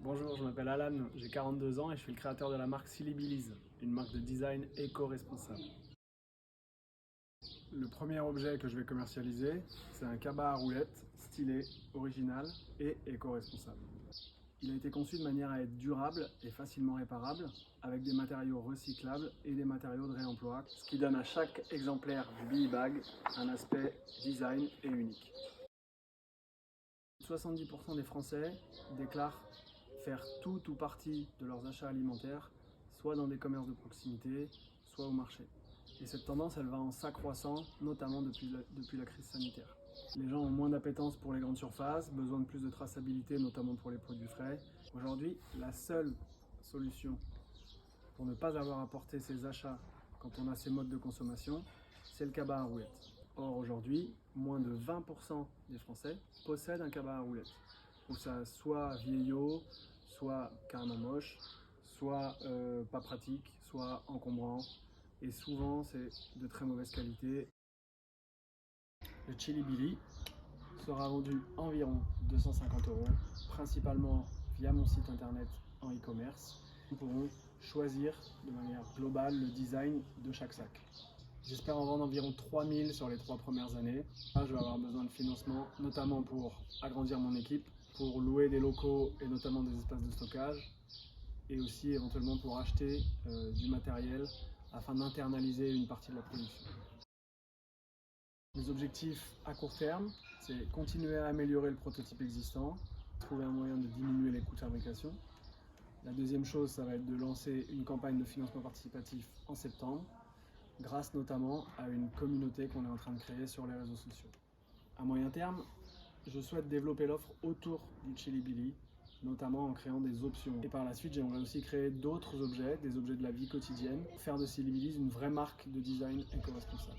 Bonjour, je m'appelle Alan, j'ai 42 ans et je suis le créateur de la marque Sillybillies, une marque de design éco-responsable. Le premier objet que je vais commercialiser, c'est un cabas à roulettes stylé, original et éco-responsable. Il a été conçu de manière à être durable et facilement réparable, avec des matériaux recyclables et des matériaux de réemploi, ce qui donne à chaque exemplaire du Billy Bag un aspect design et unique. 70% des Français déclarent faire tout ou partie de leurs achats alimentaires, soit dans des commerces de proximité, soit au marché. Et cette tendance, elle va en s'accroissant, notamment depuis la crise sanitaire. Les gens ont moins d'appétence pour les grandes surfaces, besoin de plus de traçabilité, notamment pour les produits frais. Aujourd'hui, la seule solution pour ne pas avoir à porter ses achats quand on a ces modes de consommation, c'est le cabas à roulettes. Or aujourd'hui, moins de 20% des Français possèdent un cabas à roulettes, où ça soit vieillot, soit carrément moche, soit pas pratique, soit encombrant, et souvent c'est de très mauvaise qualité. Le Chili Billy sera vendu environ 250 €, principalement via mon site internet en e-commerce. Nous pourrons choisir de manière globale le design de chaque sac. J'espère en vendre environ 3000 sur les 3 premières années. Là, je vais avoir besoin de financement, notamment pour agrandir mon équipe, pour louer des locaux et notamment des espaces de stockage, et aussi éventuellement pour acheter du matériel afin d'internaliser une partie de la production. Mes objectifs à court terme, c'est continuer à améliorer le prototype existant, trouver un moyen de diminuer les coûts de fabrication. La deuxième chose, ça va être de lancer une campagne de financement participatif en septembre, grâce notamment à une communauté qu'on est en train de créer sur les réseaux sociaux. À moyen terme, je souhaite développer l'offre autour du Chili Billy, notamment en créant des options. Et par la suite, j'aimerais aussi créer d'autres objets, des objets de la vie quotidienne, faire de Sillybillies une vraie marque de design éco-responsable.